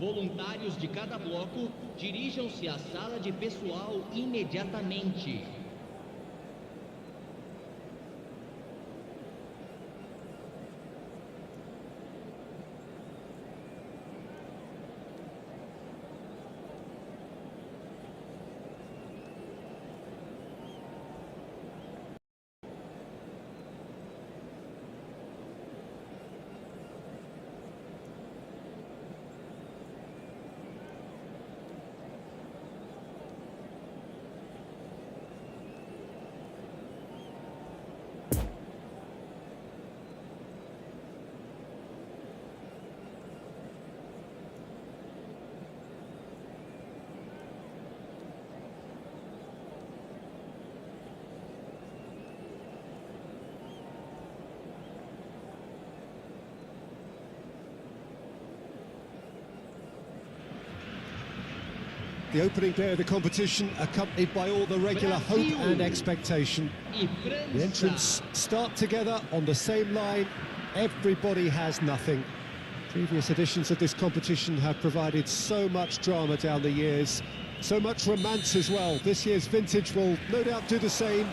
Voluntários de cada bloco, dirijam-se à sala de pessoal imediatamente. The opening day of the competition accompanied by all the regular hope and expectation. The entrants start together on the same line. Everybody has nothing. Previous editions of this competition have provided so much drama down the years, so much romance as well. This year's vintage will no doubt do the same.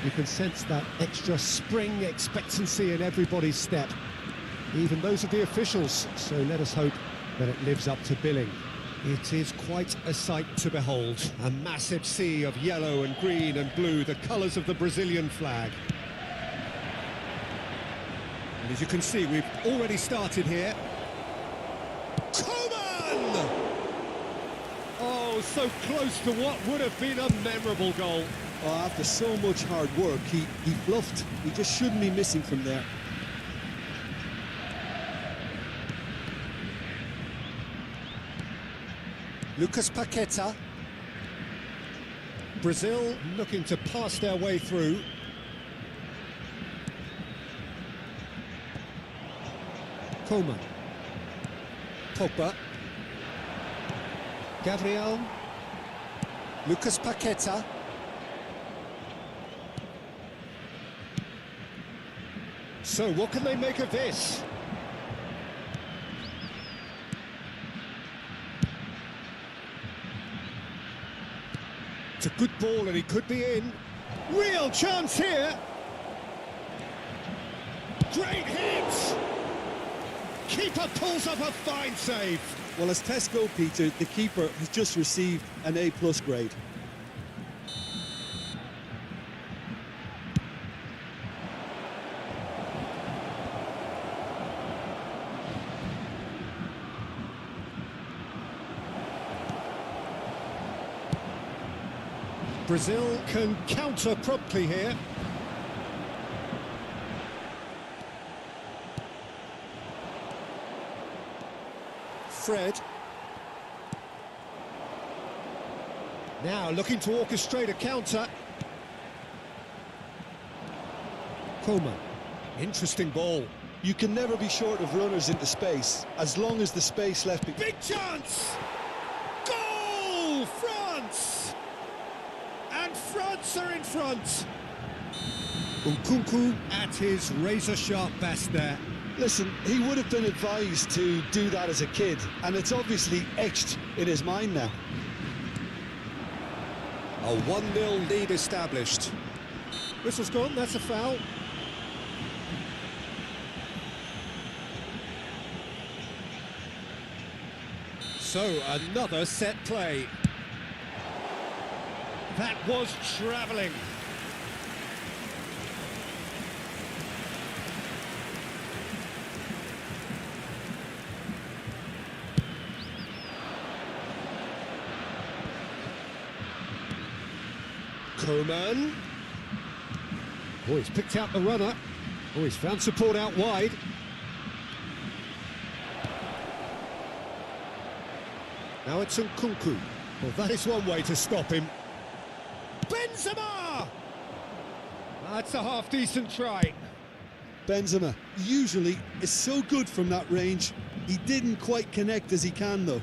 You can sense that extra spring expectancy in everybody's step, even those of the officials, so let us hope that it lives up to billing. It is quite a sight to behold. A massive sea of yellow and green and blue, the colours of the Brazilian flag. And as you can see, we've already started here. Coman! Oh, so close to what would have been a memorable goal. Oh, after so much hard work, he bluffed. He just shouldn't be missing from there. Lucas Paqueta. Brazil looking to pass their way through. Coman. Pogba. Gabriel. Lucas Paqueta. So what can they make of this? It's a good ball and he could be in. Real chance here. Great hit! Keeper pulls up a fine save. Well, as tests go, Peter, the keeper has just received an A+ grade. Brazil can counter promptly here. Fred. Now looking to orchestrate a counter. Coman. Interesting ball. You can never be short of runners into space, as long as the space left... Big chance! Goal! France! And France are in front. Nkunku at his razor-sharp best there. Listen, he would have been advised to do that as a kid, and it's obviously etched in his mind now. A 1-0 lead established. Whistle's gone, that's a foul. So, another set play. That was travelling. Coman. Oh, he's picked out the runner. Oh, he's found support out wide. Now it's Nkunku. Well, that is one way to stop him. Benzema! That's a half-decent try. Benzema usually is so good from that range. He didn't quite connect as he can, though.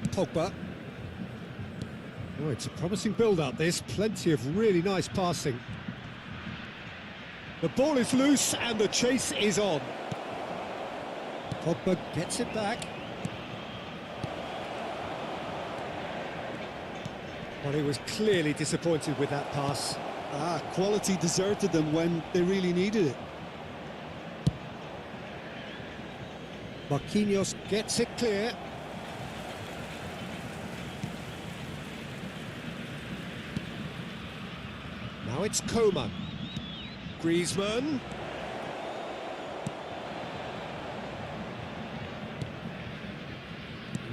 Pogba. Oh, it's a promising build-up, this. Plenty of really nice passing. The ball is loose and the chase is on. Pogba gets it back. Well, he was clearly disappointed with that pass. Quality deserted them when they really needed it. Marquinhos gets it clear. Now it's Coman. Griezmann.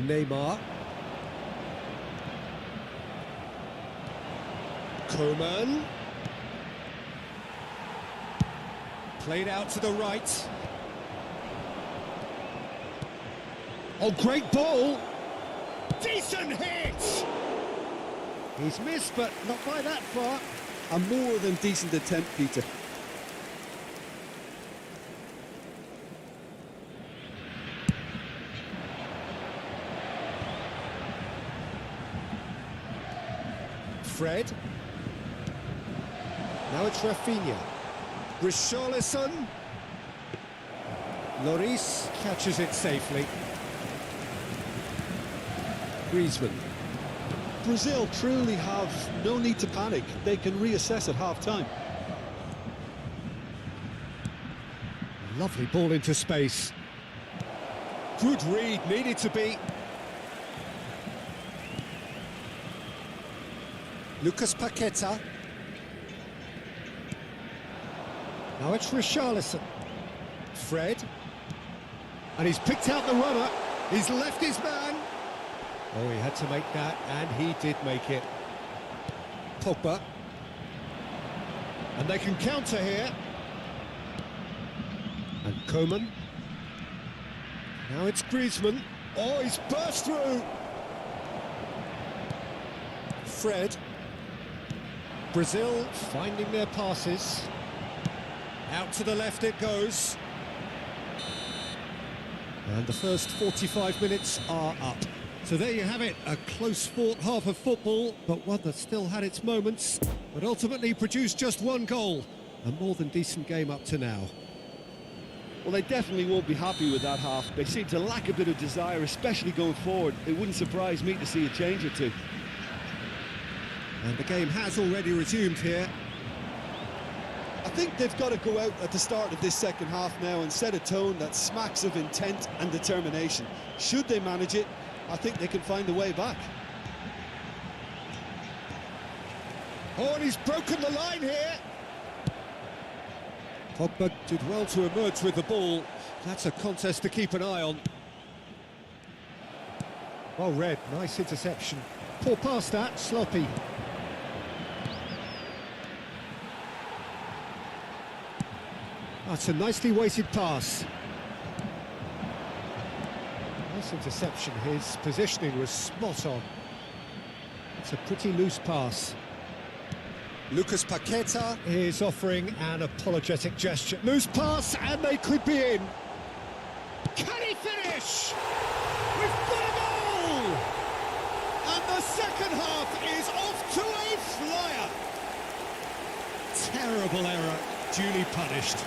Neymar. Coman. Played out to the right. Oh, great ball! Decent hit! He's missed, but not by that far. A more than decent attempt, Peter. Fred. Now it's Rafinha. Richarlison. Lloris catches it safely. Griezmann. Brazil truly have no need to panic. They can reassess at half-time. Lovely ball into space. Good read, needed to be. Lucas Paqueta. Now it's Richarlison. Fred. And he's picked out the runner. He's left his man. Oh, he had to make that, and he did make it. Pogba. And they can counter here. And Coman. Now it's Griezmann. Oh, he's burst through. Fred. Brazil finding their passes. Out to the left it goes. And the first 45 minutes are up. So there you have it, a close-fought half of football, but one that still had its moments, but ultimately produced just one goal. A more than decent game up to now. Well, they definitely won't be happy with that half. They seem to lack a bit of desire, especially going forward. It wouldn't surprise me to see a change or two. And the game has already resumed here. I think they've got to go out at the start of this second half now and set a tone that smacks of intent and determination. Should they manage it, I think they can find a way back. Oh, and he's broken the line here. Pogba did well to emerge with the ball. That's a contest to keep an eye on. Well read, nice interception. Poor pass that, sloppy. That's a nicely weighted pass. Nice interception, his positioning was spot on. It's a pretty loose pass. Lucas Paqueta is offering an apologetic gesture. Loose pass, and they could be in. Can he finish? We've got a goal! And the second half is off to a flyer. Terrible error, duly punished.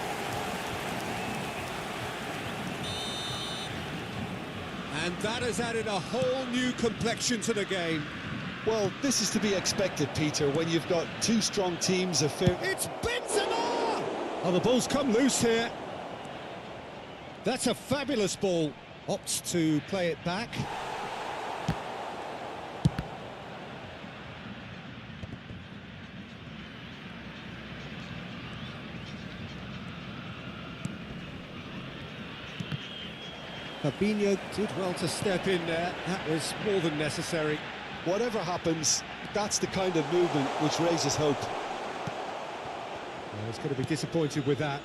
And that has added a whole new complexion to the game. Well, this is to be expected, Peter, when you've got two strong teams of fair... It's Benzema! Oh, the ball's come loose here. That's a fabulous ball. Opts to play it back. Fabinho did well to step in there. That was more than necessary. Whatever happens, that's the kind of movement which raises hope. Well, he's going to be disappointed with that.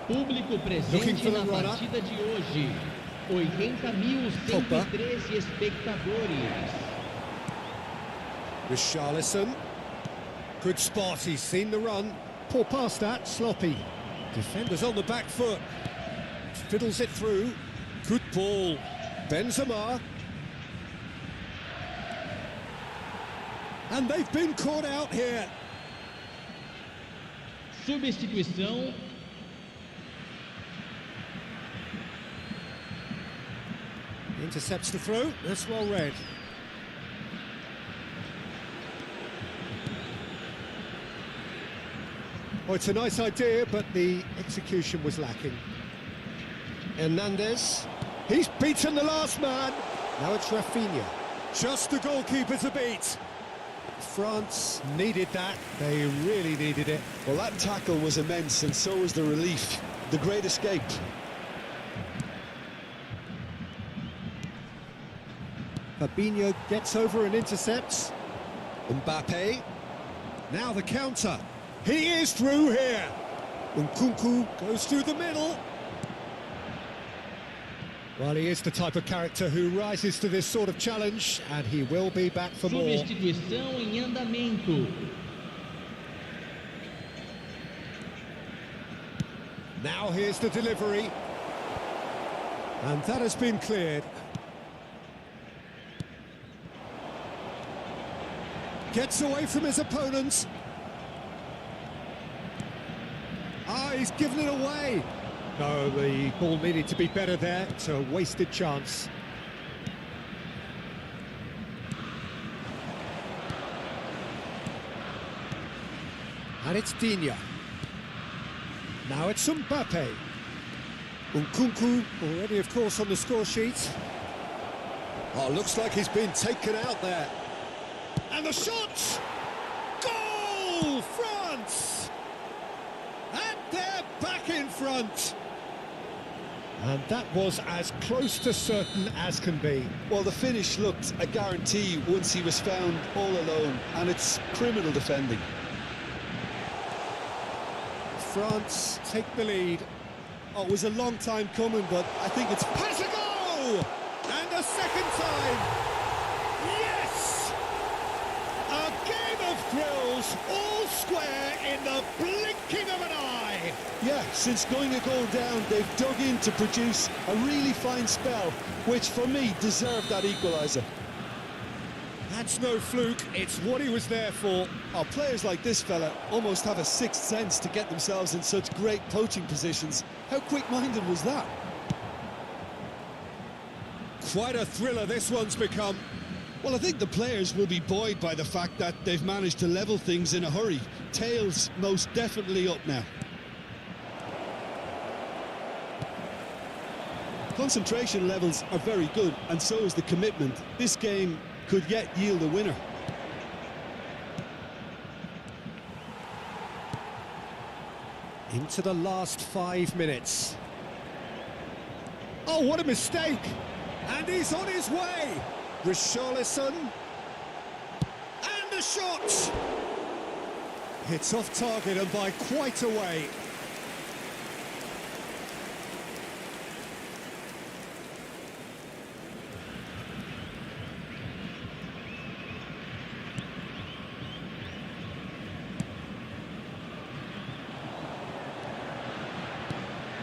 Público presente na partida de hoje. 80.113 espectadores. Richarlison. Good spot, he's seen the run. Poor pass that, sloppy. Defenders on the back foot. Fiddles it through. Good ball. Benzema. And they've been caught out here. Substituição. Intercepts the throw, that's well read. Oh, it's a nice idea, but the execution was lacking. Hernandez, he's beaten the last man. Now it's Rafinha. Just the goalkeeper to beat. France needed that, they really needed it. Well, that tackle was immense, and so was the relief. The great escape. Fabinho gets over and intercepts. Mbappe. Now the counter. He is through here. Nkunku goes through the middle. Well, he is the type of character who rises to this sort of challenge, and he will be back for more. Substituição em andamento. Now here's the delivery. And that has been cleared. Gets away from his opponents. Ah, he's given it away. No, the ball needed to be better there. It's a wasted chance. And it's Digne. Now it's Mbappe. Nkunku already, of course, on the score sheet. Oh, looks like he's been taken out there. And the shot! Goal! France! And they're back in front. And that was as close to certain as can be. Well, the finish looked a guarantee once he was found all alone, and it's criminal defending. France take the lead. Oh, it was a long time coming, but I think it's... Has a goal! And a second time! Yes! A game of thrills, all square in the blinking of an eye! Yeah, since going a goal down, they've dug in to produce a really fine spell, which for me deserved that equaliser. That's no fluke, it's what he was there for. Oh, players like this fella almost have a sixth sense to get themselves in such great poaching positions. How quick-minded was that? Quite a thriller this one's become. Well, I think the players will be buoyed by the fact that they've managed to level things in a hurry. Tails most definitely up now. Concentration levels are very good, and so is the commitment. This game could yet yield a winner. Into the last 5 minutes. Oh, what a mistake! And he's on his way! Richarlison. And the shot! It's off target and by quite a way.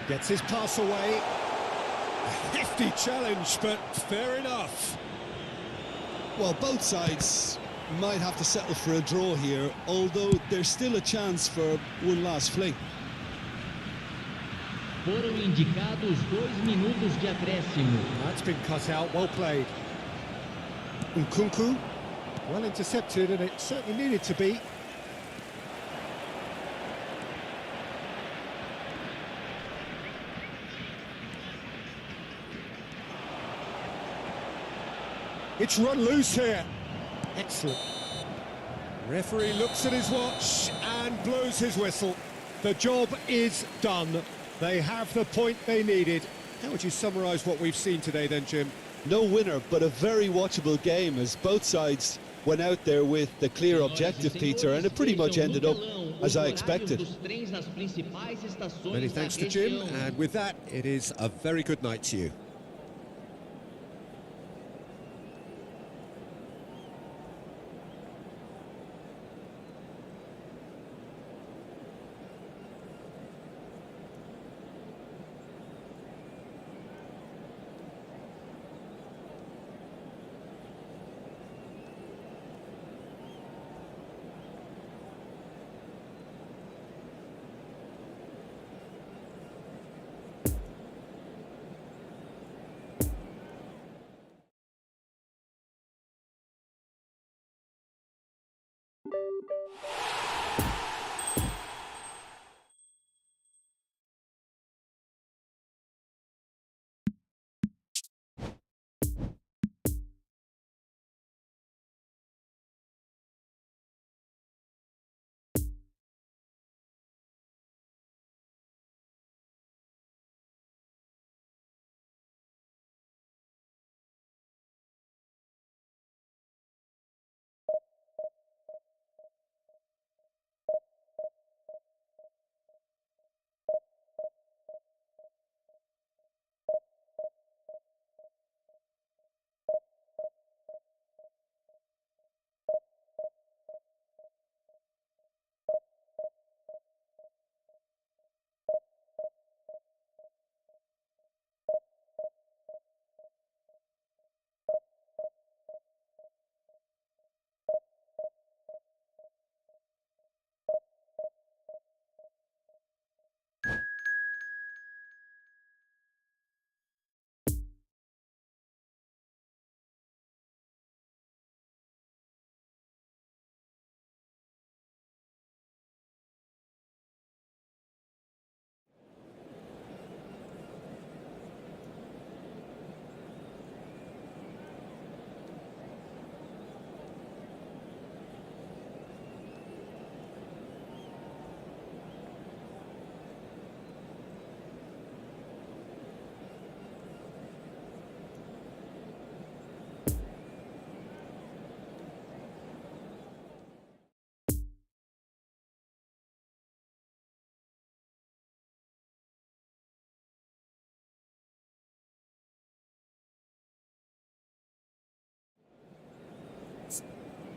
Gets his pass away. A hefty challenge, but fair enough. Well, both sides might have to settle for a draw here, although there's still a chance for one last fling. Foram indicados 2 minutos de acréscimo. That's been cut out, well played. Nkunku, well intercepted, and it certainly needed to be. It's run loose here. Excellent. Referee looks at his watch and blows his whistle. The job is done. They have the point they needed. How would you summarise what we've seen today then, Jim? No winner, but a very watchable game as both sides went out there with the clear objective, Peter, and it pretty much ended up as I expected. Many thanks to Jim, and with that, it is a very good night to you.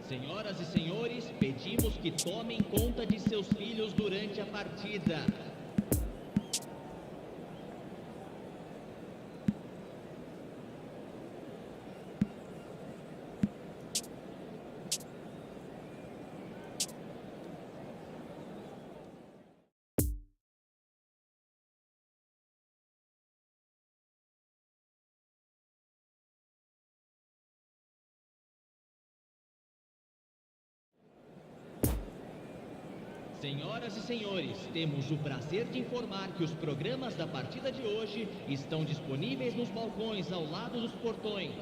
Senhoras e senhores, pedimos que tomem conta de seus filhos durante a partida. Senhoras e senhores, temos o prazer de informar que os programas da partida de hoje estão disponíveis nos balcões ao lado dos portões.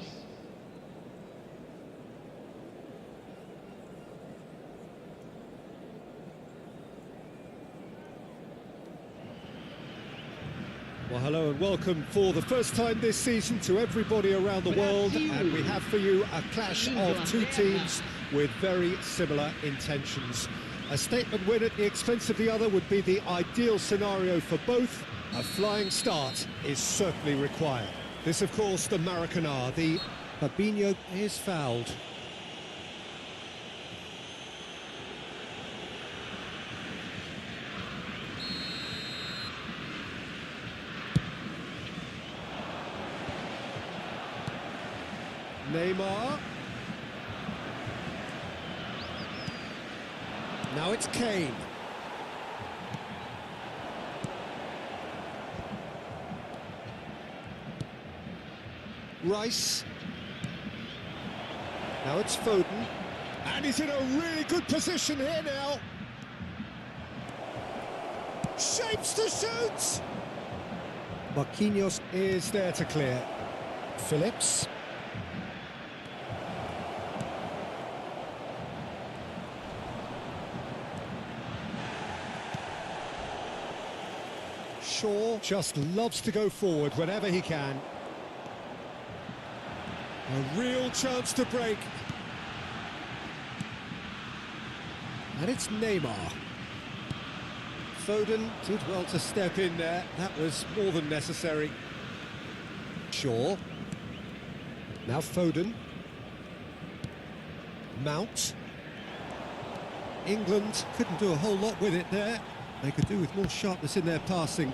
Well, hello and welcome for the first time this season to everybody around the world, and we have for you a clash of two teams with very similar intentions. A statement win at the expense of the other would be the ideal scenario for both. A flying start is certainly required. This, of course, the Maracanã. The Fabinho is fouled. Neymar. Now it's Kane. Rice. Now it's Foden. And he's in a really good position here now. Shapes to shoot! Marquinhos is there to clear. Phillips. Shaw just loves to go forward whenever he can. A real chance to break. And it's Neymar. Foden did well to step in there. That was more than necessary. Shaw. Now Foden. Mount. England couldn't do a whole lot with it there. They could do with more sharpness in their passing.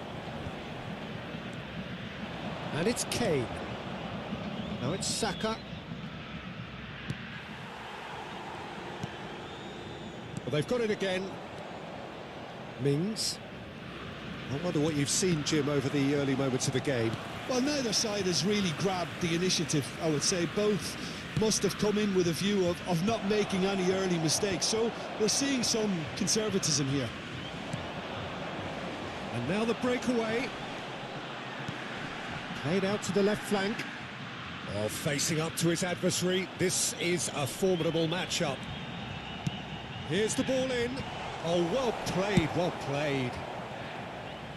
And it's Kane. Now it's Saka. Well, they've got it again. Mings. I wonder what you've seen, Jim, over the early moments of the game. Well, neither side has really grabbed the initiative, I would say. Both must have come in with a view of not making any early mistakes. So we're seeing some conservatism here. And now the breakaway. Played out to the left flank. Oh, facing up to his adversary. This is a formidable matchup. Here's the ball in. Oh, well played, well played.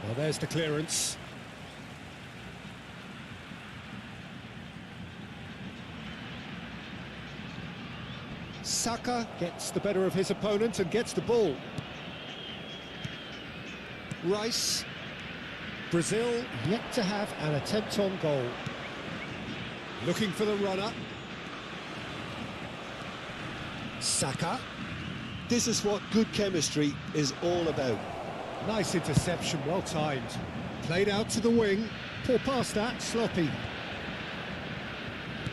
Well, there's the clearance. Saka gets the better of his opponent and gets the ball. Rice. Brazil yet to have an attempt on goal. Looking for the runner. Saka. This is what good chemistry is all about. Nice interception, well timed. Played out to the wing. Poor pass that, sloppy.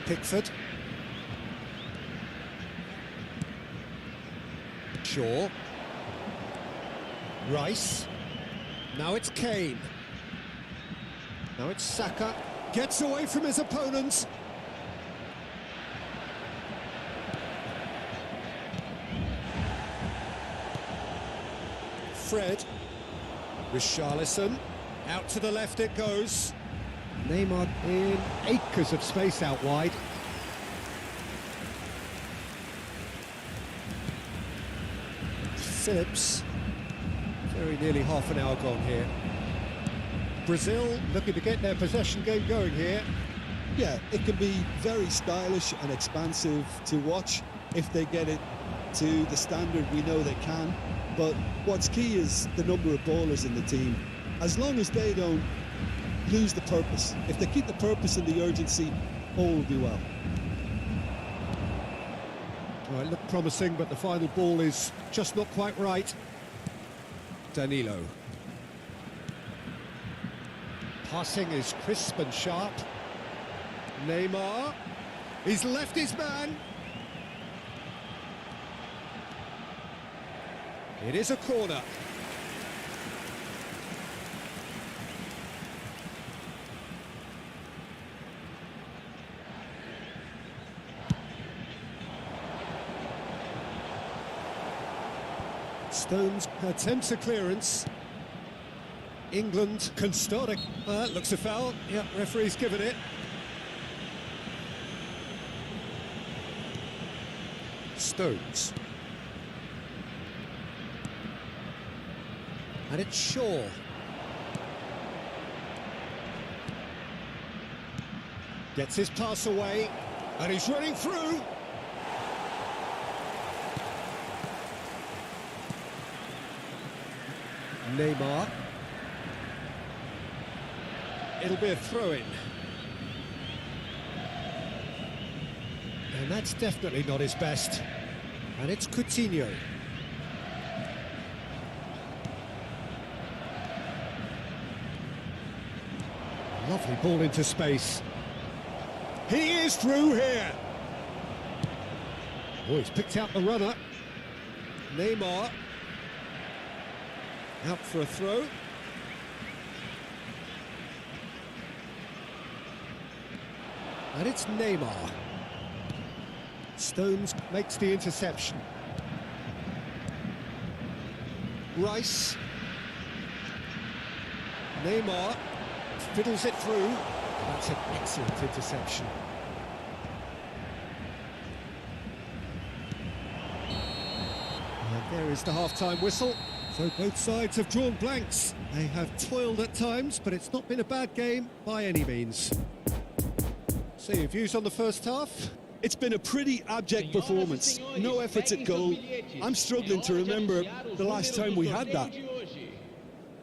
Pickford. Shaw. Rice. Now it's Kane. Now it's Saka. Gets away from his opponents. Fred. Richarlison. Out to the left it goes. Neymar in acres of space out wide. Phillips. Very nearly half an hour gone here. Brazil looking to get their possession game going here. Yeah, it can be very stylish and expansive to watch if they get it to the standard we know they can. But what's key is the number of ballers in the team. As long as they don't lose the purpose, if they keep the purpose and the urgency, all will be well. Well, it looked promising, but the final ball is just not quite right. Danilo. Passing is crisp and sharp. Neymar. He's left his man. It is a corner. Stones attempts a clearance. England can start a... looks a foul. Yeah, referee's given it. Stones. And it's Shaw. Gets his pass away. And he's running through. Neymar. It'll be a throw-in. And that's definitely not his best. And it's Coutinho. Lovely ball into space. He is through here. Oh, he's picked out the runner. Neymar. Out for a throw. And it's Neymar. Stones makes the interception. Rice. Neymar fiddles it through. That's an excellent interception. And there is the half-time whistle. So both sides have drawn blanks. They have toiled at times, but it's not been a bad game by any means. So your views on the first half? It's been a pretty abject performance. No efforts at goal. I'm struggling to remember the last time we had that.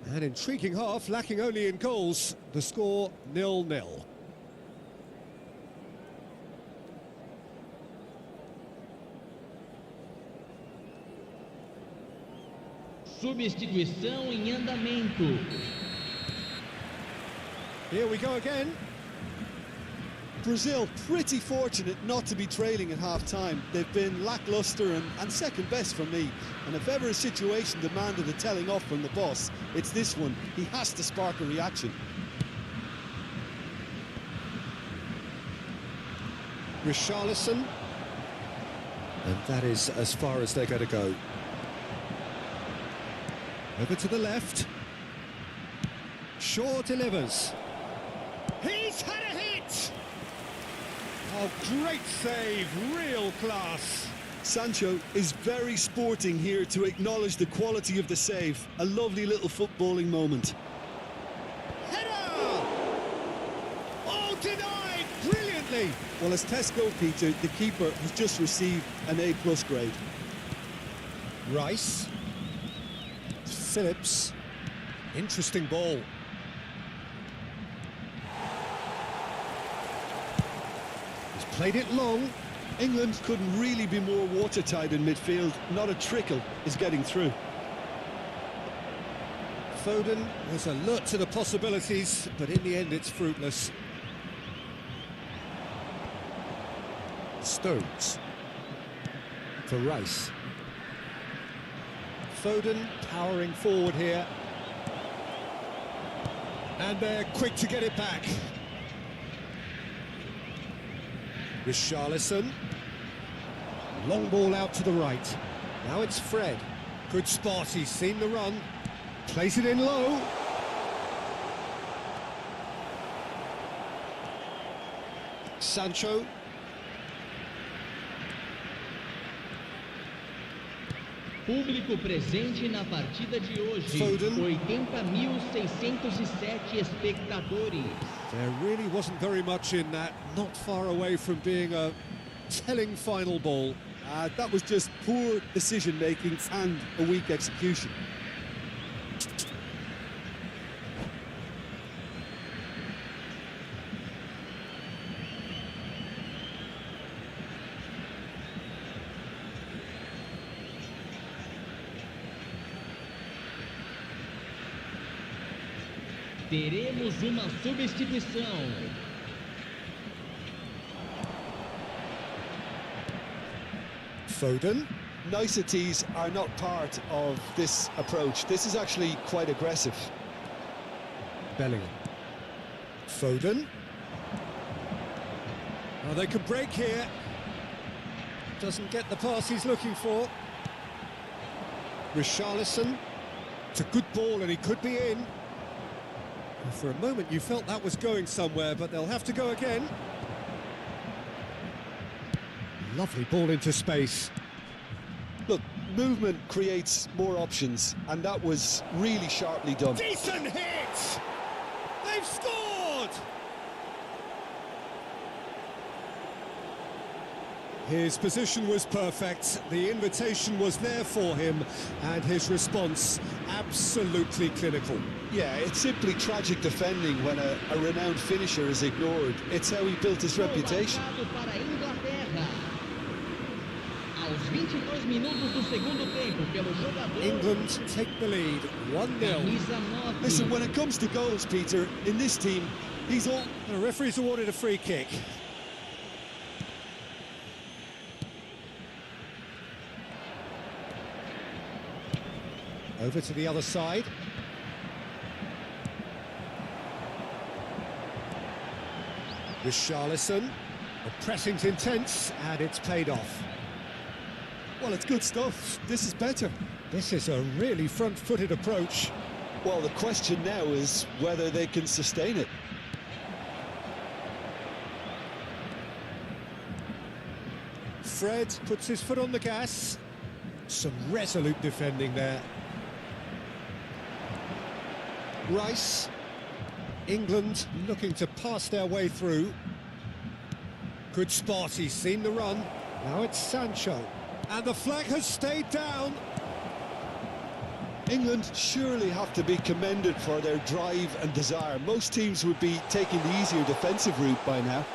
An intriguing half, lacking only in goals. The score 0-0. Substituição em andamento. Here we go again. Brazil pretty fortunate not to be trailing at half-time. They've been lacklustre and second best for me. And if ever a situation demanded a telling off from the boss, it's this one. He has to spark a reaction. Richarlison. And that is as far as they're going to go. Over to the left. Shaw delivers. He's had a hit! Oh, great save, real class. Sancho is very sporting here to acknowledge the quality of the save. A lovely little footballing moment. Header! Oh, denied brilliantly. Well, as tests go, Peter, the keeper has just received an A+ grade. Rice. Phillips. Interesting ball. He's played it long. England couldn't really be more watertight in midfield. Not a trickle is getting through. Foden was alert to the possibilities, but in the end it's fruitless. Stones. For Rice. Foden powering forward here. And they're quick to get it back. Richarlison. Long ball out to the right. Now it's Fred. Good spot, he's seen the run. Plays it in low. Sancho. Público presente na partida de hoje. Foden. 80.607 espectadores. There really wasn't very much in that, not far away from being a telling final ball. That was just poor decision-making and a weak execution. Teremos uma substituição. Foden. Niceties are not part of this approach. This is actually quite aggressive. Bellingham. Foden. Oh, they could break here. Doesn't get the pass he's looking for. Richarlison. It's a good ball and he could be in. For a moment you felt that was going somewhere, but they'll have to go again. Lovely ball into space. Look, movement creates more options, and that was really sharply done. Decent hit! They've scored! His position was perfect, the invitation was there for him, and his response absolutely clinical. Yeah, it's simply tragic defending when a renowned finisher is ignored. It's how he built his reputation. Para a Inglaterra. Aos 22 minutos do segundo tempo, pelo jogador. England take the lead, 1-0. Camisa 9. Listen, when it comes to goals, Peter, in this team, he's all... The referee's awarded a free kick. Over to the other side. Richarlison. The pressing's intense, and it's paid off. Well, it's good stuff. This is better. This is a really front-footed approach. Well, the question now is whether they can sustain it. Fred puts his foot on the gas. Some resolute defending there. Rice. England looking to pass their way through. Good spot, he's seen the run. Now it's Sancho. And the flag has stayed down. England surely have to be commended for their drive and desire. Most teams would be taking the easier defensive route by now.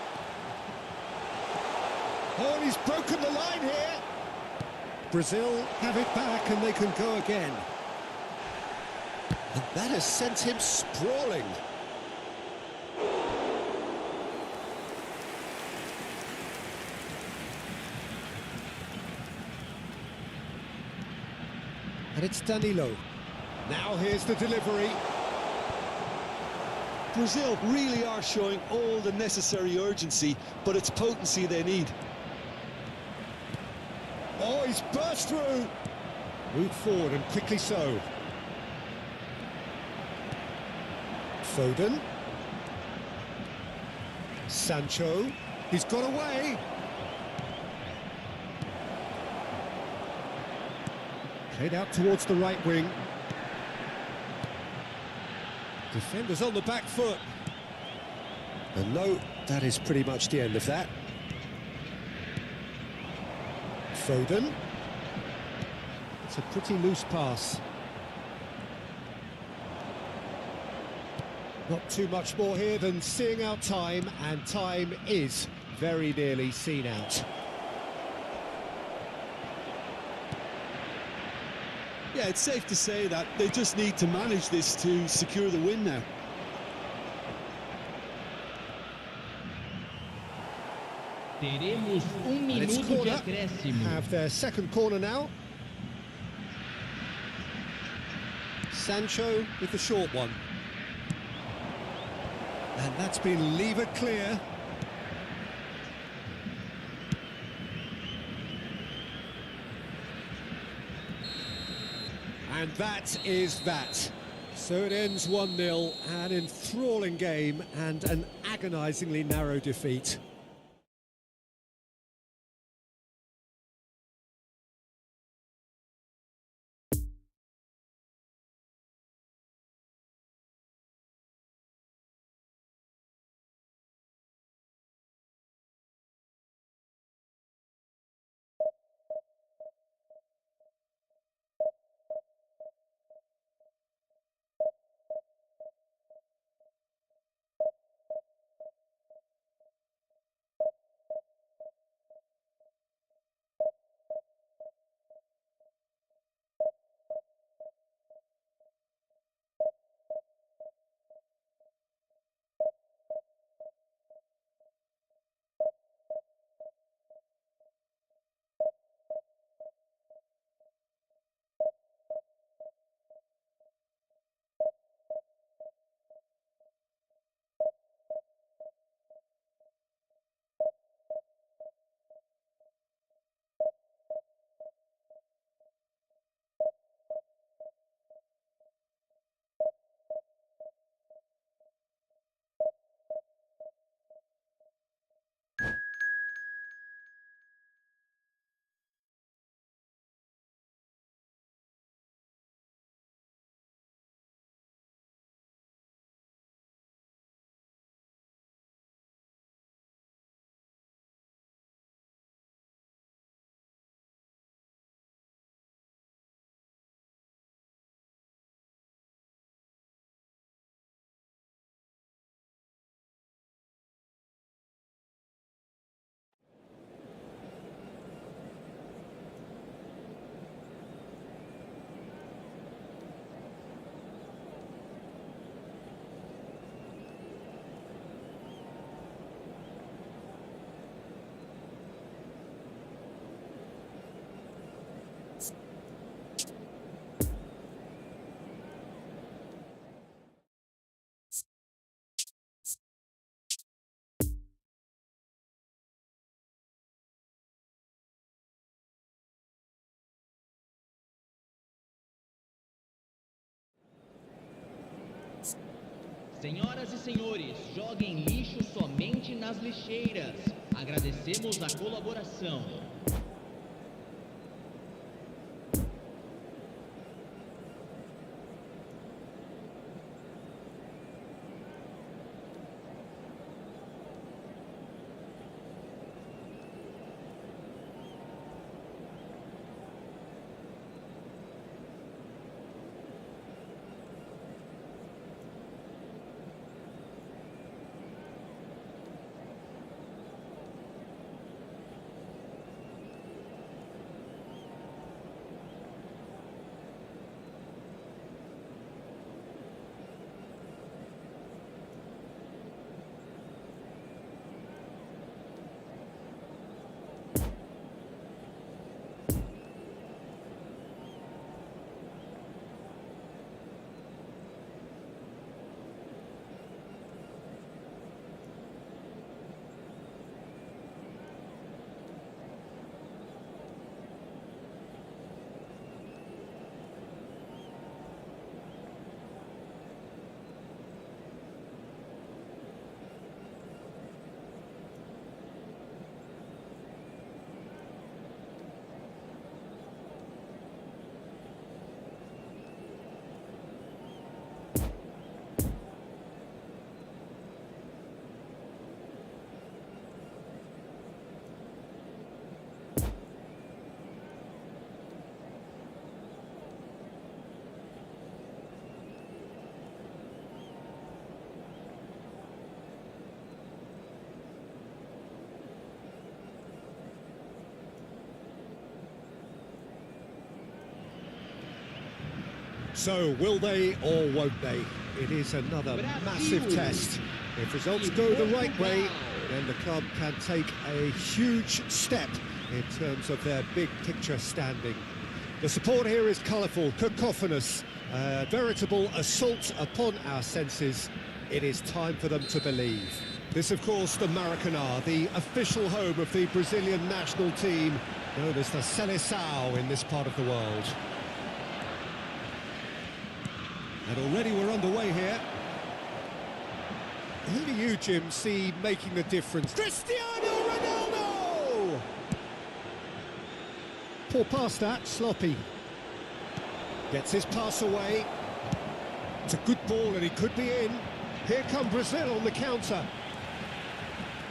Oh, and he's broken the line here. Brazil have it back and they can go again. And that has sent him sprawling. And it's Danilo. Now here's the delivery. Brazil really are showing all the necessary urgency, but it's potency they need. Oh, he's burst through. Moved forward and quickly so. Foden. Sancho. He's got away. Played out towards the right wing. Defenders on the back foot. And no, that is pretty much the end of that. Foden. It's a pretty loose pass. Not too much more here than seeing out time, and time is very nearly seen out. Yeah, it's safe to say that they just need to manage this to secure the win now. Teremos minuto de acréscimo. Have their second corner now. Sancho with the short one. And that's been levered clear. And that is that. So it ends 1-0, an enthralling game and an agonisingly narrow defeat. Senhoras e senhores, joguem lixo somente nas lixeiras. Agradecemos a colaboração. So, will they or won't they? It is another massive test. If results go the right way, then the club can take a huge step in terms of their big picture standing. The support here is colourful, cacophonous, a veritable assault upon our senses. It is time for them to believe. This, of course, the Maracanã, the official home of the Brazilian national team, known as the Seleção in this part of the world. And already we're underway here. Who do you, Jim, see making the difference? Cristiano Ronaldo! Poor pass that, sloppy. Gets his pass away. It's a good ball and he could be in. Here come Brazil on the counter.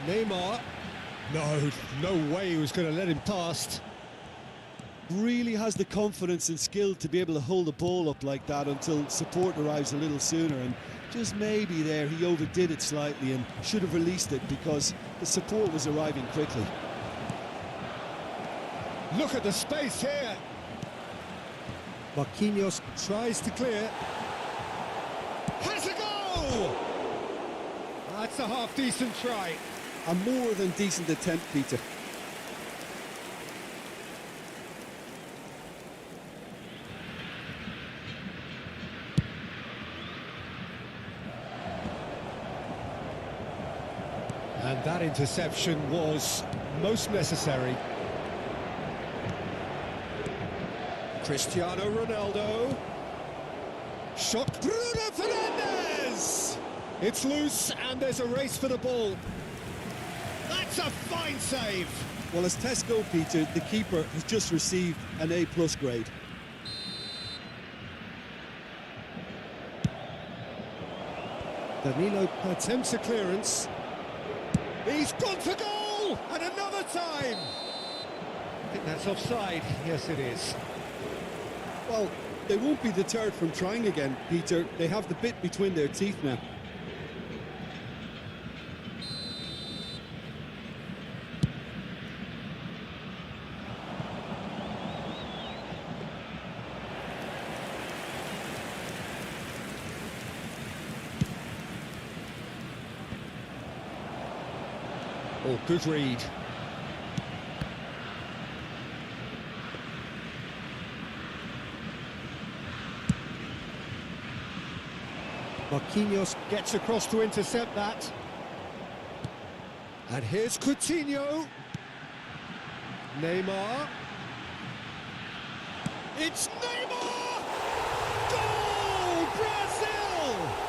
Neymar. No way he was going to let him past. Really has the confidence and skill to be able to hold the ball up like that until support arrives a little sooner, and just maybe there he overdid it slightly and should have released it because the support was arriving quickly. Look at the space here. Marquinhos tries to clear. Has a goal! That's a half-decent try. A more than decent attempt, Peter. And that interception was most necessary. Cristiano Ronaldo. Shot. Bruno Fernandes! It's loose and there's a race for the ball. That's a fine save. Well, as tests go, Peter, the keeper has just received an A+ grade. Danilo attempts a clearance. He's gone for goal! And another time! I think that's offside. Yes, it is. Well, they won't be deterred from trying again, Peter. They have the bit between their teeth now. Oh, good read. Marquinhos gets across to intercept that. And here's Coutinho. Neymar. It's Neymar! Goal! Brazil!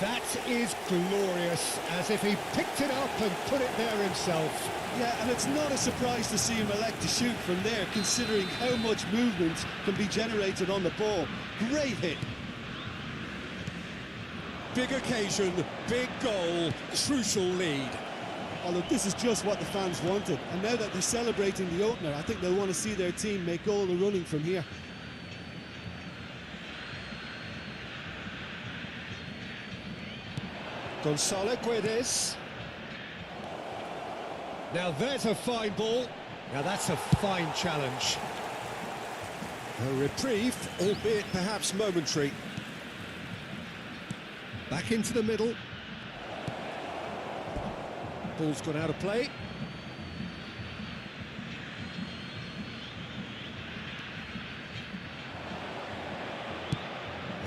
That is glorious, as if he picked it up and put it there himself. Yeah, and it's not a surprise to see him elect to shoot from there, considering how much movement can be generated on the ball. Great hit. Big occasion, big goal, crucial lead. Oh, look, this is just what the fans wanted. And now that they're celebrating the opener, I think they'll want to see their team make all the running from here. Gonzalo Guedes. Now there's a fine ball. Now that's a fine challenge. A reprieve, albeit perhaps momentary. Back into the middle. Ball's gone out of play.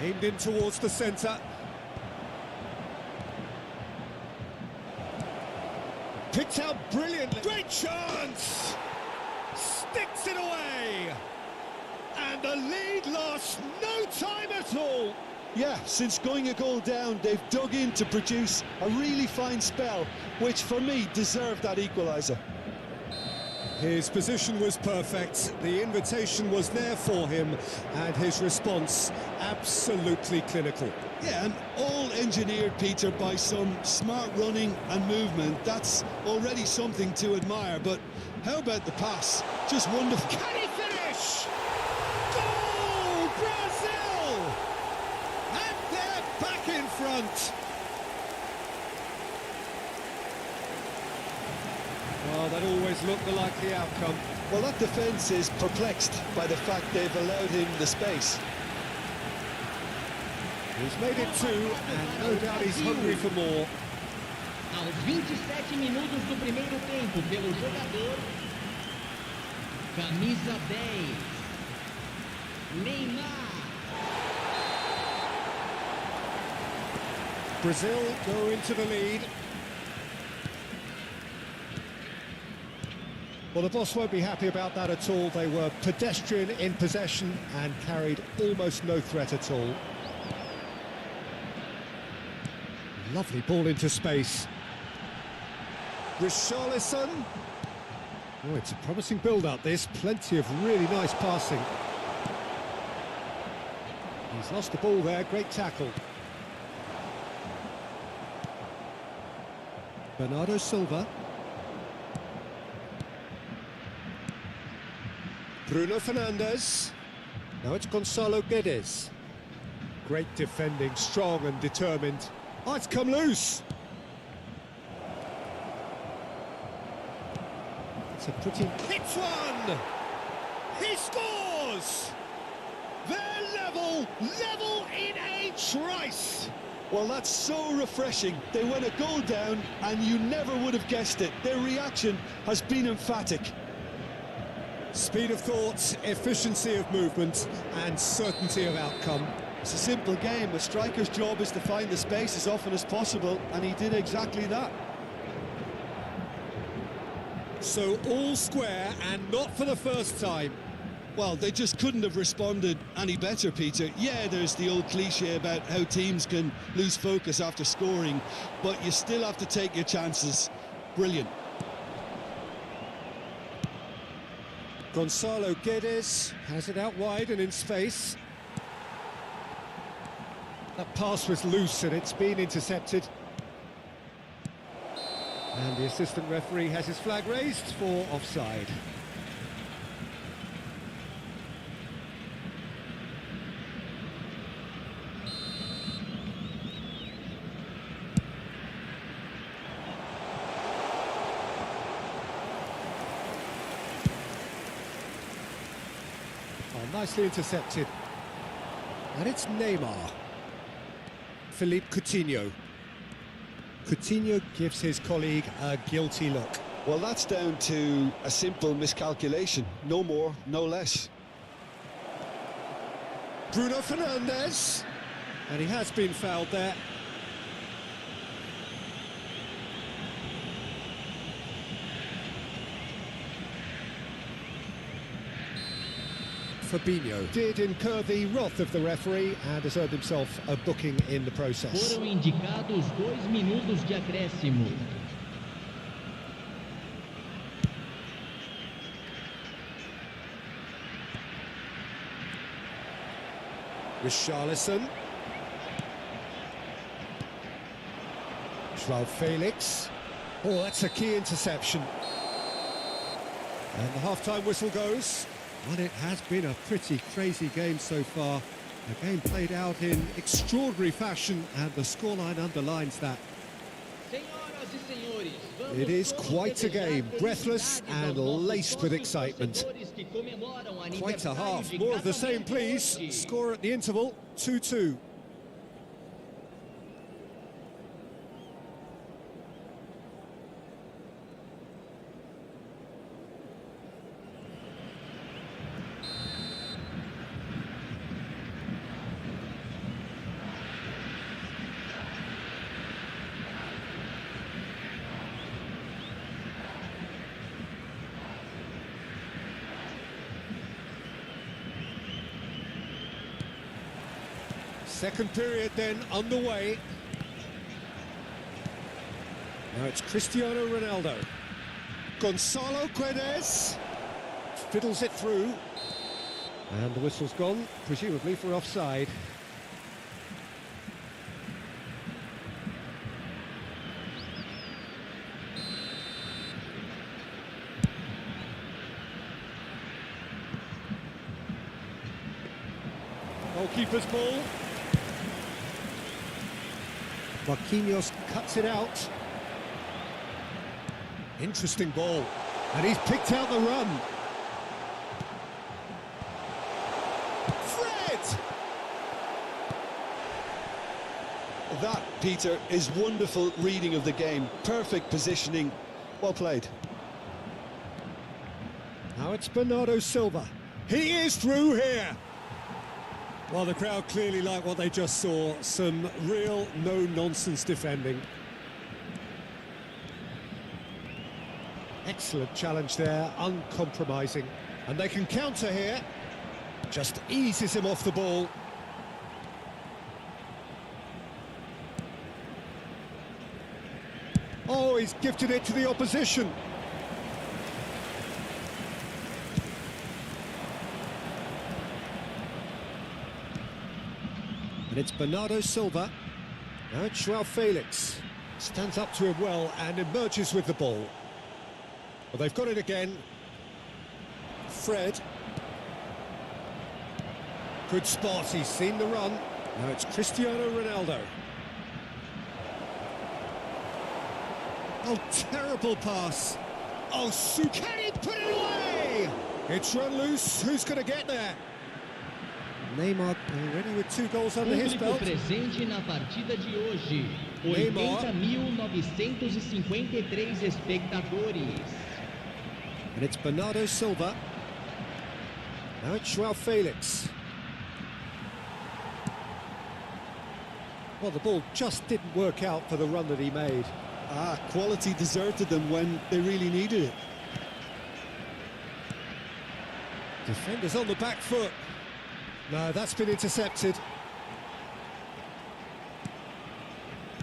Aimed in towards the centre. Picked out brilliantly. Great chance! Sticks it away! And the lead lost no time at all. Yeah, since going a goal down, they've dug in to produce a really fine spell, which for me deserved that equaliser. His position was perfect, the invitation was there for him, and his response absolutely clinical. Yeah, and all engineered, Peter, by some smart running and movement. That's already something to admire, but how about the pass? Just wonderful. Can he finish? Goal, Brazil! And they're back in front. Well, that always looked the likely outcome. Well, that defence is perplexed by the fact they've allowed him the space. He's made it two, and no doubt he's hungry for more. Aos 27 minutos do primeiro tempo, pelo jogador, camisa 10, Neymar. Brazil go into the lead. Well, the boss won't be happy about that at all. They were pedestrian in possession and carried almost no threat at all. Lovely ball into space. Richarlison. Oh, it's a promising build-up, this. Plenty of really nice passing. He's lost the ball there. Great tackle. Bernardo Silva. Bruno Fernandes. Now it's Gonzalo Guedes. Great defending, strong and determined. Oh, it's come loose. It's a pretty... Hits one! He scores! They're level in a trice! Well, that's so refreshing. They went a goal down and you never would have guessed it. Their reaction has been emphatic. Speed of thought, efficiency of movement and certainty of outcome. It's a simple game. A striker's job is to find the space as often as possible, and he did exactly that. So all square, and not for the first time. Well, they just couldn't have responded any better, Peter. Yeah, there's the old cliche about how teams can lose focus after scoring, but you still have to take your chances. Brilliant. Gonzalo Guedes has it out wide and in space. That pass was loose and it's been intercepted. And the assistant referee has his flag raised for offside. Oh, nicely intercepted. And it's Neymar. Philippe Coutinho. Coutinho gives his colleague a guilty look. Well, that's down to a simple miscalculation. No more, no less. Bruno Fernandes. And he has been fouled there. Fabinho did incur the wrath of the referee and has earned himself a booking in the process. Foram indicados 2 minutos de acréscimo. Richarlison. João Felix. Oh, that's a key interception. And the half-time whistle goes. Well, it has been a pretty crazy game so far. A game played out in extraordinary fashion, and the scoreline underlines that. It is quite a game, breathless and laced with excitement. Quite a half, more of the same please. Score at the interval, 2-2. Second period then underway. Now it's Cristiano Ronaldo. Gonzalo Guedes fiddles it through. And the whistle's gone, presumably for offside. Goalkeeper's ball. Marquinhos cuts it out. Interesting ball. And he's picked out the run. it! That, Peter, is wonderful reading of the game. Perfect positioning. Well played. Now it's Bernardo Silva. He is through here! Well, the crowd clearly like what they just saw. Some real no-nonsense defending. Excellent challenge there, uncompromising. And they can counter here. Just eases him off the ball. Oh, he's gifted it to the opposition. And it's Bernardo Silva. Now it's João Felix. Stands up to him well and emerges with the ball. Well, they've got it again. Fred. Good spot, he's seen the run. Now it's Cristiano Ronaldo. Oh, terrible pass. Oh, can he put it away? It's run loose, who's going to get there? Neymar already with 2 goals under his belt. Presente na partida de hoje. 80.953 espectadores. And it's Bernardo Silva. Now it's João Felix. Well, the ball just didn't work out for the run that he made. Quality deserted them when they really needed it. Defenders on the back foot. No, that's been intercepted.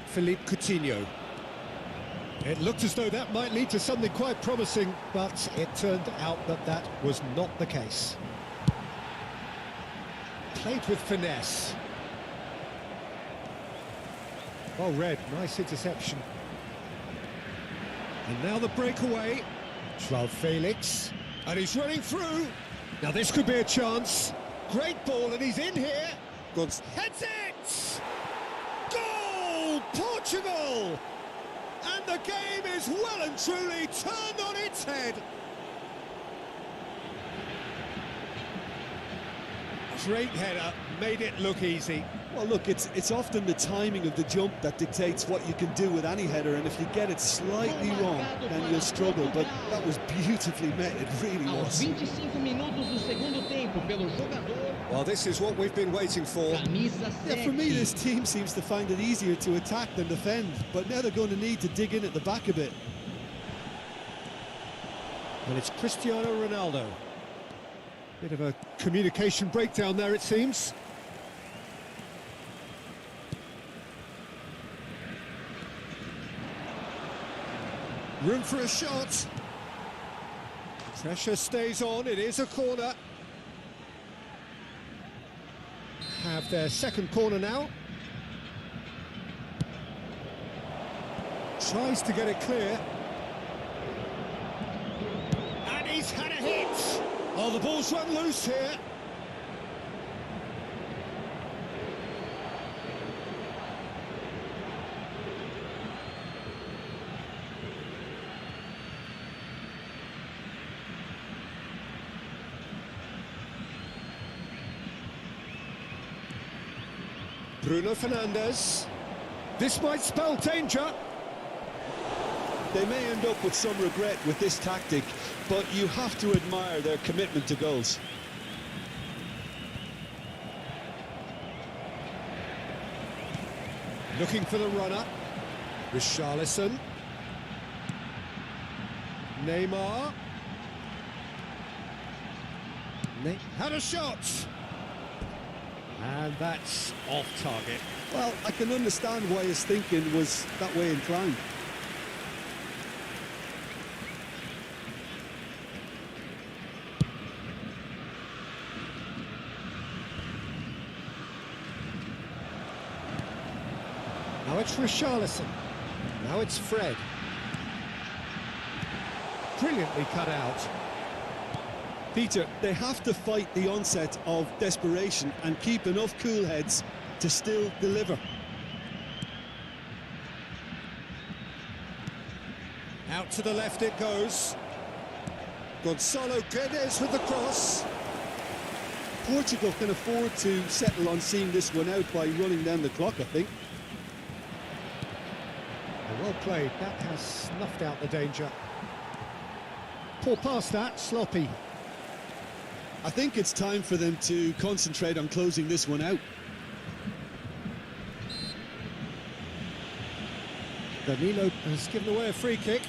Philippe Coutinho. It looked as though that might lead to something quite promising, but it turned out that that was not the case. Played with finesse. Well read, nice interception. And now the breakaway. João Felix. And he's running through. Now this could be a chance. Great ball, and he's in here. Good. Heads it! Goal! Portugal! And the game is well and truly turned on its head. Great header, made it look easy. Well, look, it's often the timing of the jump that dictates what you can do with any header, and if you get it slightly wrong, then you'll struggle. But that was beautifully met, it really was. 25 minutos do segundo tempo pelo jogador. Well, this is what we've been waiting for. Camisa 7. Yeah, for me, this team seems to find it easier to attack than defend, but now they're going to need to dig in at the back a bit. And it's Cristiano Ronaldo. Bit of a communication breakdown there, it seems. Room for a shot. Pressure stays on, it is a corner. Have their second corner now. Tries to get it clear. And he's had a hit. Oh, the ball's run loose here. Bruno Fernandes. This might spell danger. They may end up with some regret with this tactic, but you have to admire their commitment to goals. Looking for the runner. Richarlison. Neymar. Had a shot. And that's off target. Well, I can understand why his thinking was that way inclined. Now it's Richarlison. Now it's Fred. Brilliantly cut out. Peter, they have to fight the onset of desperation and keep enough cool heads to still deliver. Out to the left it goes. Gonzalo Guedes with the cross. Portugal can afford to settle on seeing this one out by running down the clock, I think. Well played, that has snuffed out the danger. Poor pass that, sloppy. I think it's time for them to concentrate on closing this one out. Danilo has given away a free kick.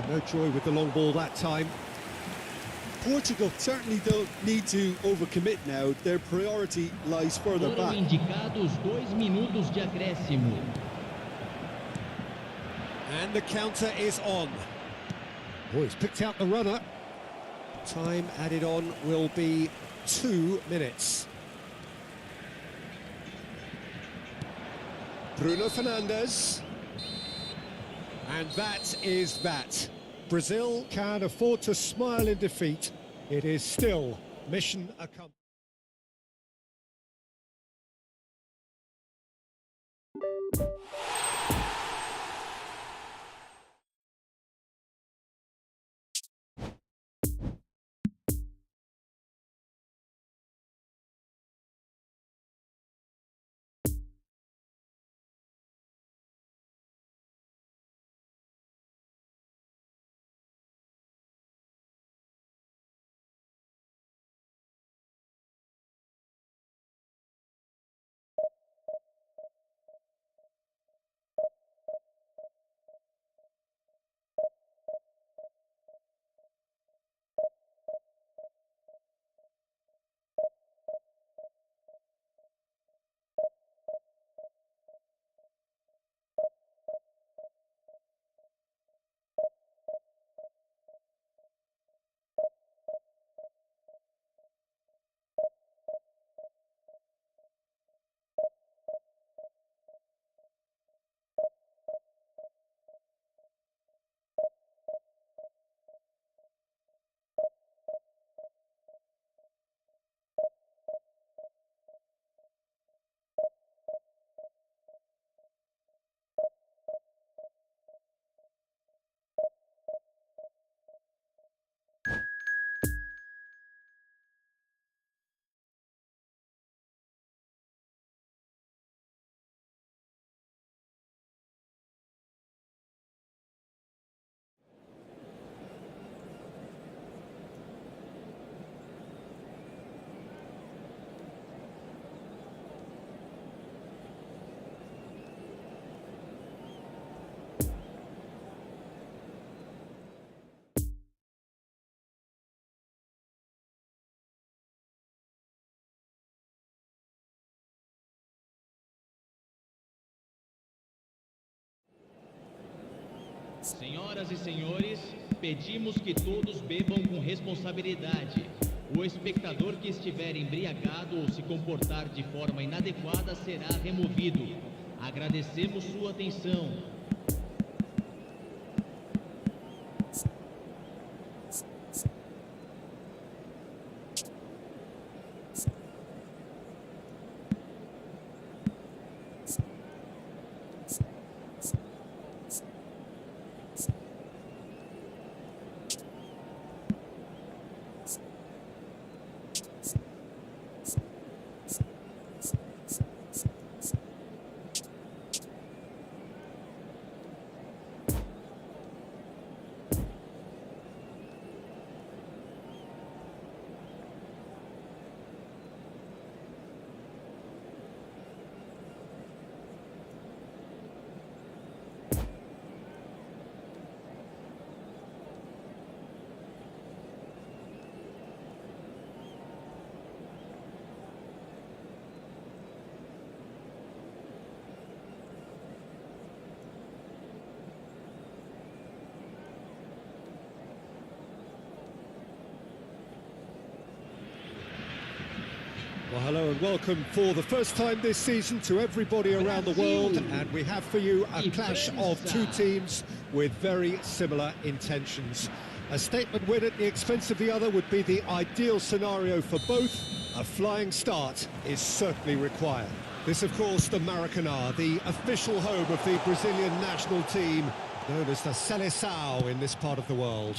No joy with the long ball that time. Portugal certainly don't need to overcommit now. Their priority lies further back. Foram indicados 2 minutos de acréscimo. And the counter is on. Oh, he's picked out the runner. Time added on will be 2 minutes. Bruno Fernandes. And that is that. Brazil can afford to smile in defeat. It is still mission accomplished. Senhoras e senhores, pedimos que todos bebam com responsabilidade. O espectador que estiver embriagado ou se comportar de forma inadequada será removido. Agradecemos sua atenção. Well, hello and welcome for the first time this season to everybody around the world, and we have for you a clash of two teams with very similar intentions. A statement win at the expense of the other would be the ideal scenario for both, A flying start is certainly required. This, of course, the Maracanã, the official home of the Brazilian national team, known as the Seleção in this part of the world.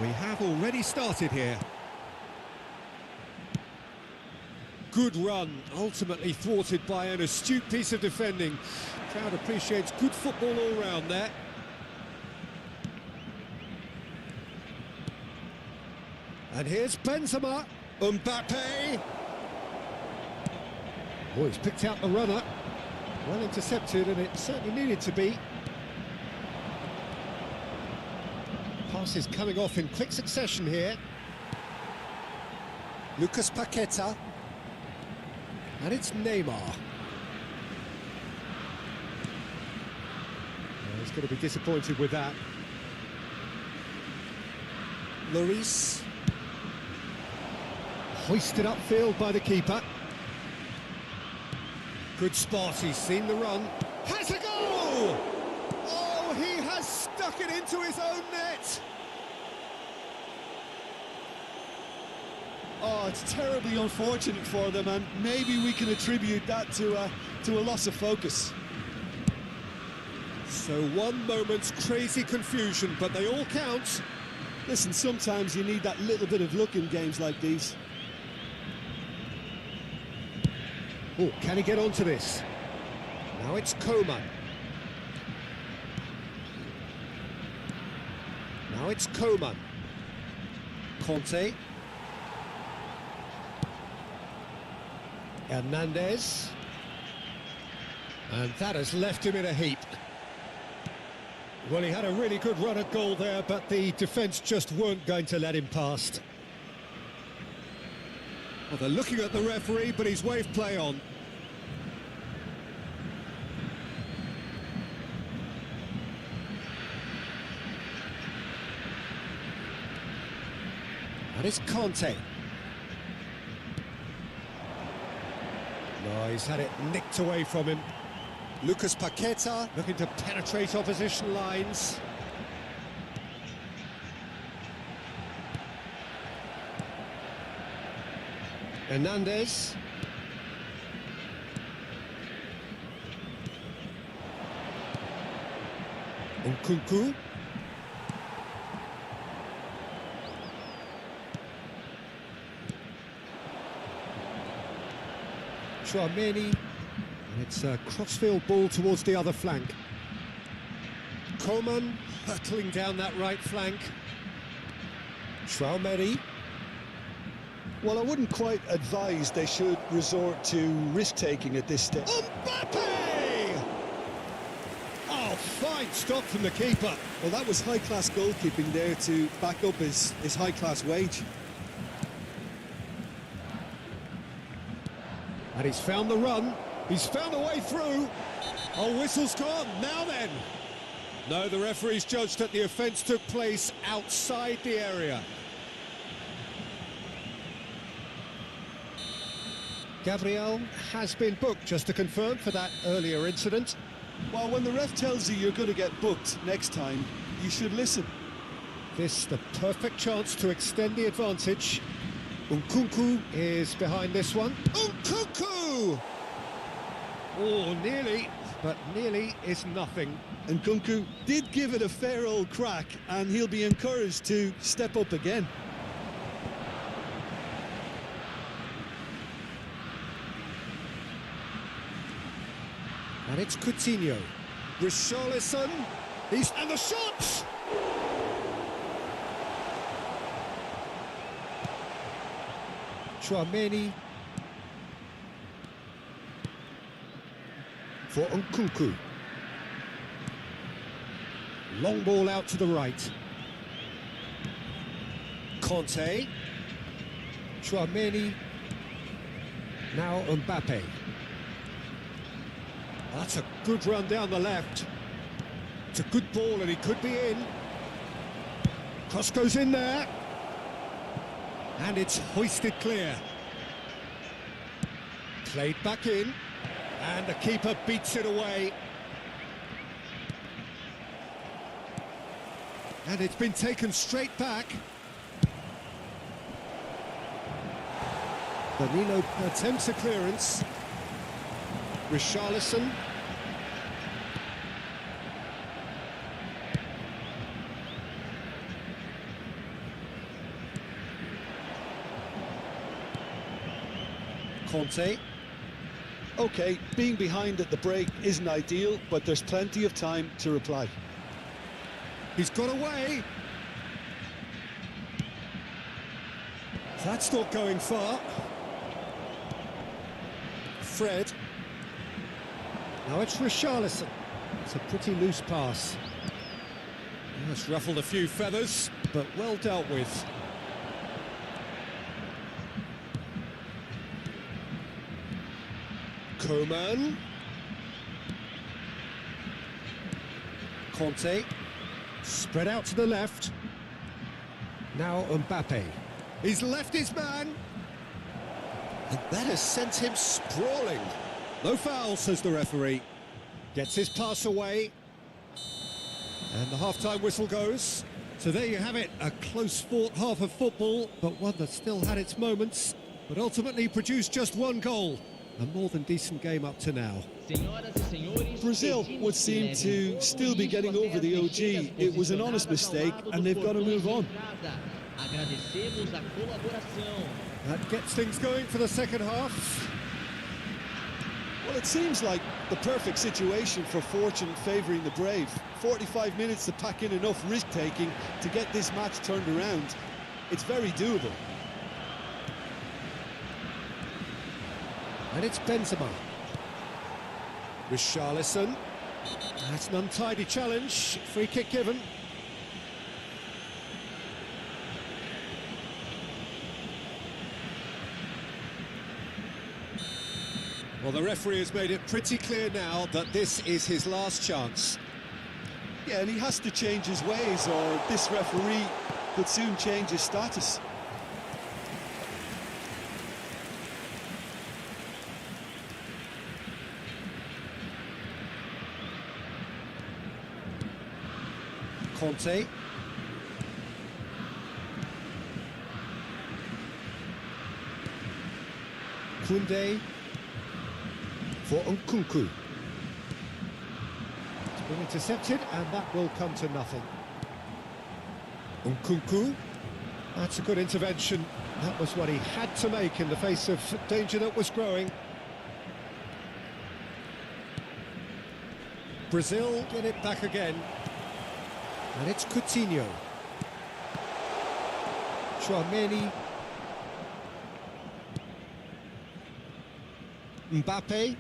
We have already started here. Good run, ultimately thwarted by an astute piece of defending. Crowd appreciates good football all round there. And here's Benzema, Mbappe. Oh, he's picked out the runner. Well intercepted, and it certainly needed to be. Passes coming off in quick succession here. Lucas Paqueta. And it's Neymar. He's going to be disappointed with that. Lloris. Hoisted upfield by the keeper. Good spot, he's seen the run. Has a goal! Oh, he has stuck it into his own net! Oh, it's terribly unfortunate for them, and maybe we can attribute that to a loss of focus. So one moment's crazy confusion, but they all count. Listen, sometimes you need that little bit of luck in games like these. Oh, can he get onto this? Now it's Coman. Now it's Coman. Conte. Hernandez. And that has left him in a heap. Well, he had a really good run at goal there, but the defence just weren't going to let him past. Well, they're looking at the referee, but he's waved play on. And it's Conte. No, he's had it nicked away from him. Lucas Paqueta looking to penetrate opposition lines. Hernandez. Nkunku. Tchouaméni, and it's a crossfield ball towards the other flank. Coman hurtling down that right flank. Tchouaméni. Well, I wouldn't quite advise they should resort to risk-taking at this stage. Mbappe! Oh, fine stop from the keeper. Well, that was high-class goalkeeping there to back up his high-class wage. And he's found the run. He's found a way through. Oh, whistle's gone. Now then. No, the referee's judged that the offence took place outside the area. Gabriel has been booked, just to confirm, for that earlier incident. Well, when the ref tells you you're going to get booked next time, you should listen. This the perfect chance to extend the advantage. Nkunku is behind this one. Nkunku! Oh, nearly, but nearly is nothing. Nkunku did give it a fair old crack, and he'll be encouraged to step up again. And it's Coutinho. Richarlison. And the shots! Tchouaméni. For Nkunku. Long ball out to the right. Conte. Tchouaméni. Now Mbappe. That's a good run down the left. It's a good ball and he could be in. Cross goes in there. And it's hoisted clear. Played back in. And the keeper beats it away. And it's been taken straight back. Danilo attempts a clearance. Richarlison. Conte. OK, being behind at the break isn't ideal, but there's plenty of time to reply. He's got away. That's not going far. Fred. Now it's Richarlison. It's a pretty loose pass. That's ruffled a few feathers, but well dealt with. Coman. Conte. Spread out to the left. Now Mbappe. He's left his man. And that has sent him sprawling. No foul, says the referee. Gets his pass away. And the half-time whistle goes. So there you have it, a close-fought half of football, but one that still had its moments, but ultimately produced just one goal. A more than decent game up to now. Brazil would seem to still be getting over the OG. It was an honest mistake, and they've got to move on. That gets things going for the second half. Well, it seems like the perfect situation for fortune favouring the brave. 45 minutes to pack in enough risk-taking to get this match turned around. It's very doable. And it's Benzema. Richarlison. That's an untidy challenge. Free kick given. Well, the referee has made it pretty clear now that this is his last chance. Yeah, and he has to change his ways, or this referee could soon change his status. Conte. Koundé for Nkunku. It's been intercepted, and that will come to nothing. Nkunku. That's a good intervention. That was what he had to make in the face of danger that was growing. Brazil get it back again. And it's Coutinho. Tchouaméni. Mbappe.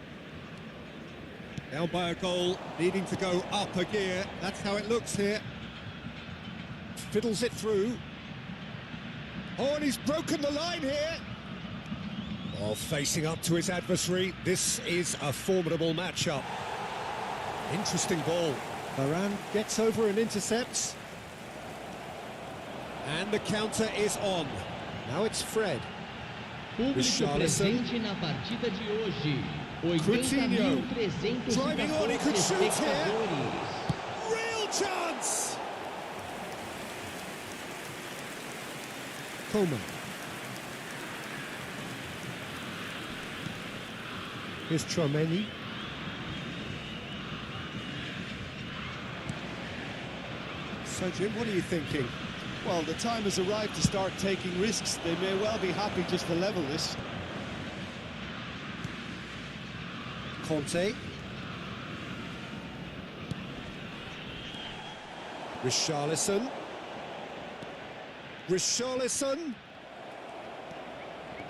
Down by a goal, needing to go up a gear. That's how it looks here. Fiddles it through. Oh, and he's broken the line here. While facing up to his adversary, this is a formidable matchup. Interesting ball. Varane gets over and intercepts. And the counter is on. Now it's Fred. Richarlison. Coutinho. Driving on, he could shoot here. Real chance! Coman. Here's Tchouaméni. So, Jim, what are you thinking? Well, the time has arrived to start taking risks. They may well be happy just to level this. Conte. Richarlison. Richarlison.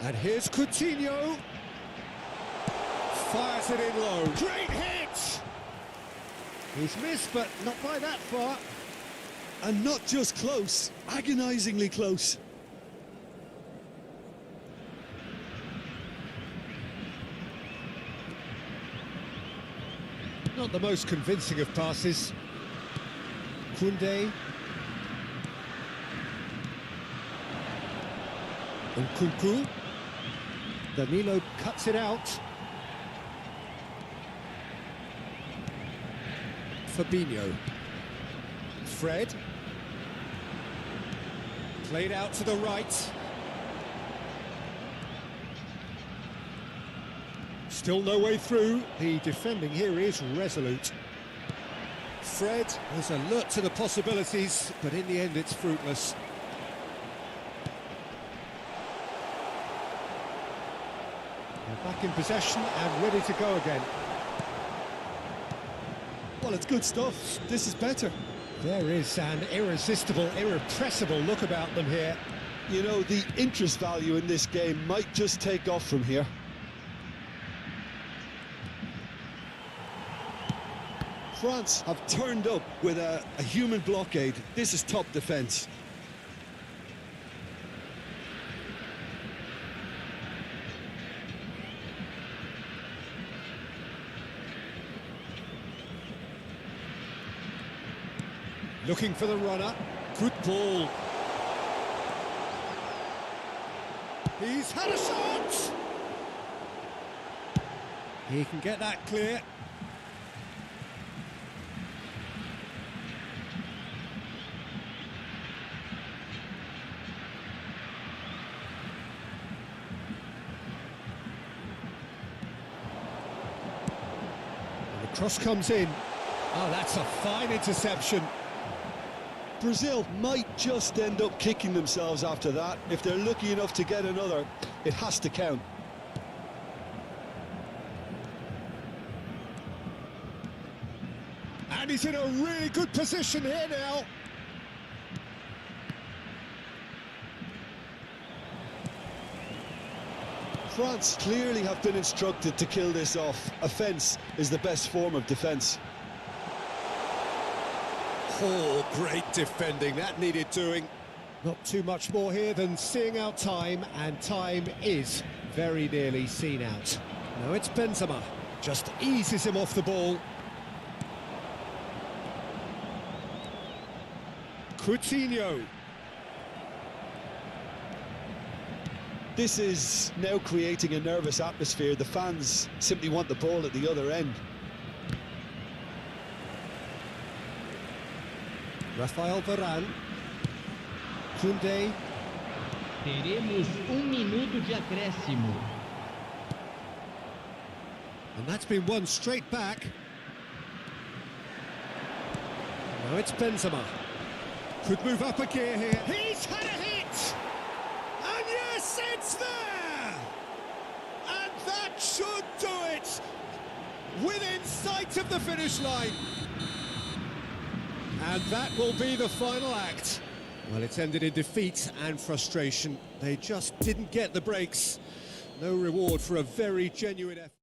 And here's Coutinho. Fires it in low. Great hit! He's missed, but not by that far. And not just close, agonisingly close. Not the most convincing of passes. Koundé. Nkunku. Danilo cuts it out. Fabinho. Fred. Played out to the right. Still no way through. The defending here is resolute. Fred is alert to the possibilities, but in the end it's fruitless. They're back in possession and ready to go again. Well, it's good stuff. This is better. There is an irresistible, irrepressible look about them here. You know, the interest value in this game might just take off from here. France have turned up with a human blockade. This is top defence. Looking for the runner. Good ball. He's had a shot! He can get that clear. And the cross comes in. Oh, that's a fine interception. Brazil might just end up kicking themselves after that. If they're lucky enough to get another, it has to count. And he's in a really good position here now. France clearly have been instructed to kill this off. Offence is the best form of defence. Oh, great defending, that needed doing. Not too much more here than seeing out time, and time is very nearly seen out. Now it's Benzema, just eases him off the ball. Coutinho. This is now creating a nervous atmosphere. The fans simply want the ball at the other end. Rafael Varane. Koundé. Teremos minuto de acréscimo. And that's been won straight back. Now it's Benzema. Could move up a gear here. He's had a hit! And yes, it's there! And that should do it! Within sight of the finish line. And that will be the final act. Well, it's ended in defeat and frustration. They just didn't get the breaks. No reward for a very genuine effort.